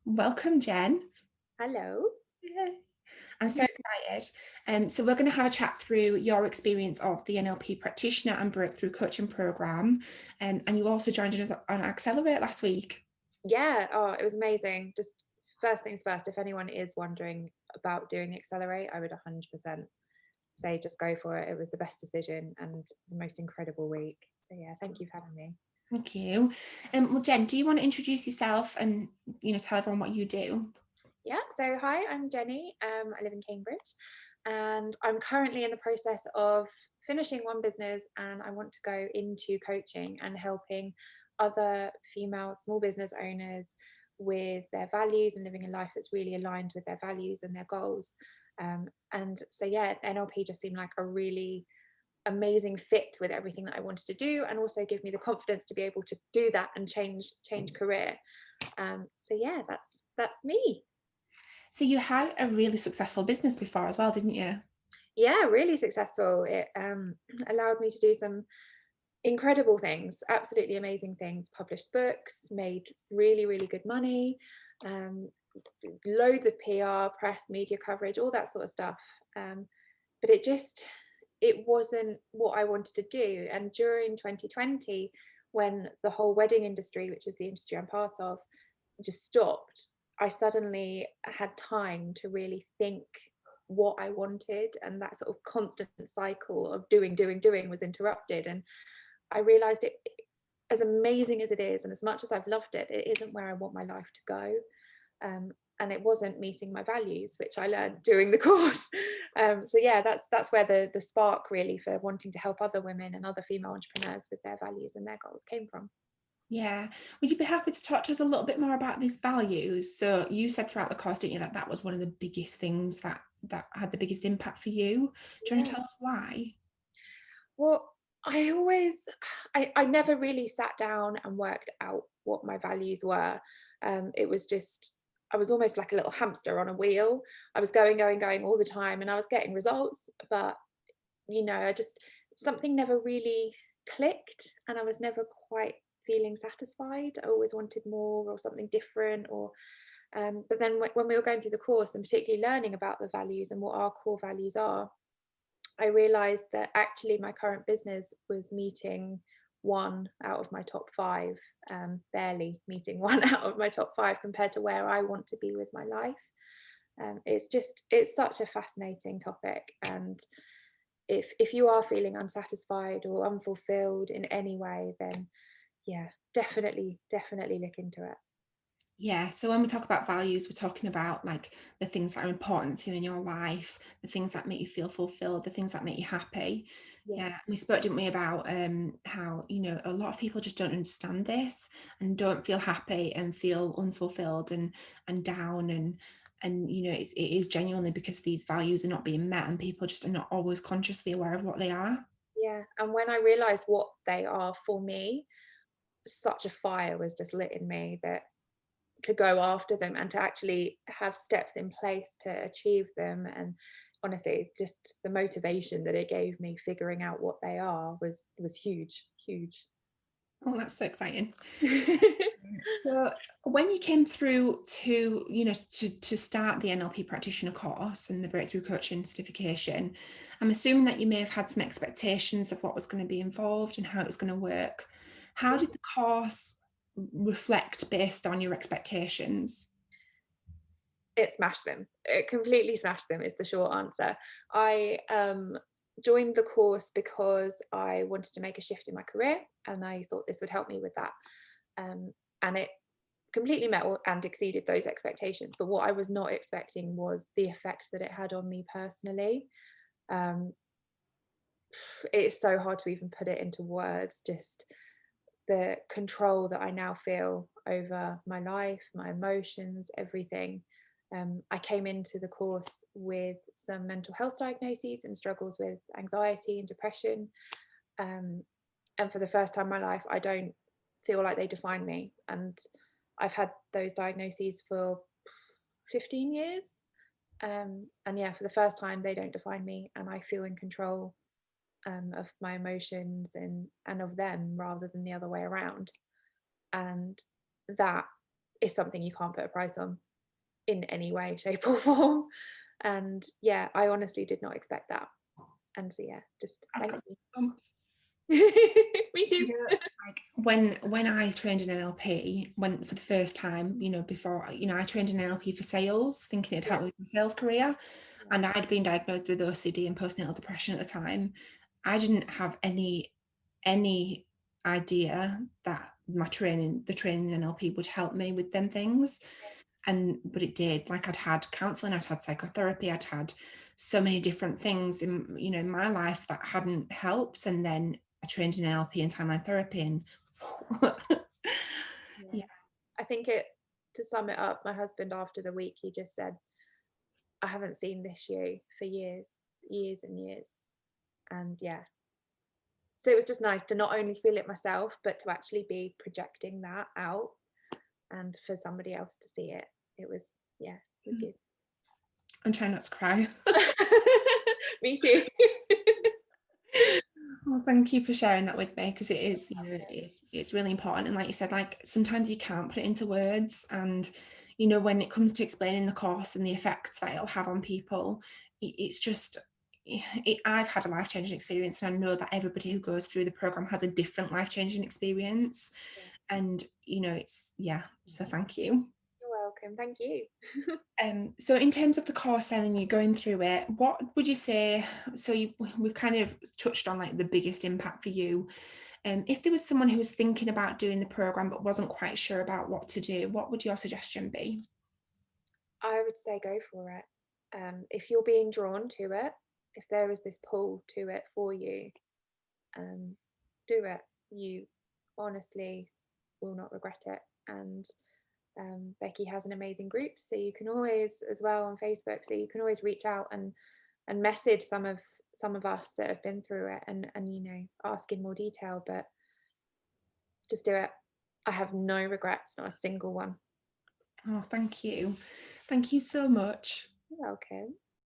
Welcome, Jen. Hello. Yeah. I'm so excited. So we're going to have a chat through your experience of the NLP practitioner and breakthrough coaching program. And you also joined us on Accelerate last week. Yeah, oh, it was amazing. Just first things first, if anyone is wondering about doing Accelerate, I would 100% say just go for it. It was the best decision and the most incredible week. So yeah, thank you for having me. Thank you. Well, Jen, do you want to introduce yourself and tell everyone what you do? Yeah, so hi, I'm Jenny. I live in Cambridge and I'm currently in the process of finishing one business and I want to go into coaching and helping other female small business owners with their values and living a life that's really aligned with their values and their goals. And so, yeah, NLP just seemed like a really amazing fit with everything that I wanted to do, and also give me the confidence to be able to do that and change career. So yeah, that's me. So you had a really successful business before as well, didn't you? Yeah, really successful. It allowed me to do some incredible things, absolutely amazing things. Published books, made really, really good money, um, loads of PR, press, media coverage, all that sort of stuff. But it wasn't what I wanted to do. And during 2020, when the whole wedding industry, which is the industry I'm part of, just stopped, I suddenly had time to really think what I wanted, and that sort of constant cycle of doing was interrupted. And I realized it, as amazing as it is, and as much as I've loved it, it isn't where I want my life to go. Um, and it wasn't meeting my values, which I learned during the course. So yeah, that's where the spark really for wanting to help other women and other female entrepreneurs with their values and their goals came from. Yeah. Would you be happy to talk to us a little bit more about these values? So you said throughout the course, didn't you, that that was one of the biggest things that had the biggest impact for you. Do you want to Yeah. tell us why? Well, I always, I never really sat down and worked out what my values were. It was just, I was almost like a little hamster on a wheel. I was going all the time and I was getting results, but I just, something never really clicked and I was never quite feeling satisfied. I always wanted more or something different but then when we were going through the course and particularly learning about the values and what our core values are, I realized that actually my current business was meeting one out of my top five, barely meeting one out of my top five compared to where I want to be with my life. It's such a fascinating topic. And if you are feeling unsatisfied or unfulfilled in any way, then yeah, definitely look into it. Yeah, so when we talk about values, we're talking about like the things that are important to you in your life, the things that make you feel fulfilled, the things that make you happy. Yeah. Yeah, we spoke, didn't we, about how, a lot of people just don't understand this and don't feel happy and feel unfulfilled and down and it is genuinely because these values are not being met and people just are not always consciously aware of what they are. Yeah. And when I realized what they are for me, such a fire was just lit in me that to go after them and to actually have steps in place to achieve them. And honestly, just the motivation that it gave me figuring out what they are was huge. Oh, that's so exciting. So when you came through to, to start the NLP practitioner course and the breakthrough coaching certification, I'm assuming that you may have had some expectations of what was going to be involved and how it was going to work. How did the course reflect based on your expectations? It smashed them. It completely smashed them is the short answer. I joined the course because I wanted to make a shift in my career and I thought this would help me with that. And it completely met and exceeded those expectations. But what I was not expecting was the effect that it had on me personally. Um, it's so hard to even put it into words, just the control that I now feel over my life, my emotions, everything. I came into the course with some mental health diagnoses and struggles with anxiety and depression. Um, and for the first time in my life, I don't feel like they define me. And I've had those diagnoses for 15 years. And yeah, for the first time, they don't define me, and I feel in control of my emotions and of them rather than the other way around. And that is something you can't put a price on in any way, shape or form. And yeah, I honestly did not expect that. And so yeah, just I've thank got you. goosebumps. Me too. You know, like when I trained in NLP, when for the first time, before, I trained in NLP for sales, thinking it'd help Yeah, with my sales career, yeah, and I'd been diagnosed with OCD and postnatal depression at the time. I didn't have any idea that the training in NLP would help me with them things. But it did. Like, I'd had counseling, I'd had psychotherapy, I'd had so many different things in my life that hadn't helped. And then I trained in NLP and timeline therapy, and yeah. yeah. I think to sum it up, my husband, after the week, he just said, I haven't seen this you for years, years and years. And yeah, so it was just nice to not only feel it myself, but to actually be projecting that out and for somebody else to see it. It was, yeah, it was good. I'm trying not to cry. Me too. Well, thank you for sharing that with me, because it is, it's really important. And like you said, like, sometimes you can't put it into words. And, when it comes to explaining the course and the effects that it'll have on people, it's just, I've had a life-changing experience, and I know that everybody who goes through the program has a different life-changing experience. And, it's, yeah, so thank you. You're welcome. Thank you. So in terms of the course then, and you're going through it, what would you say, so we've kind of touched on like the biggest impact for you. If there was someone who was thinking about doing the program but wasn't quite sure about what to do, what would your suggestion be? I would say go for it. If you're being drawn to it, if there is this pull to it for you, do it. You honestly will not regret it. And Becky has an amazing group, so you can always, as well, on Facebook, so you can always reach out and message some of us that have been through it, and ask in more detail. But just do it. I have no regrets, not a single one. Oh, thank you so much. You're welcome.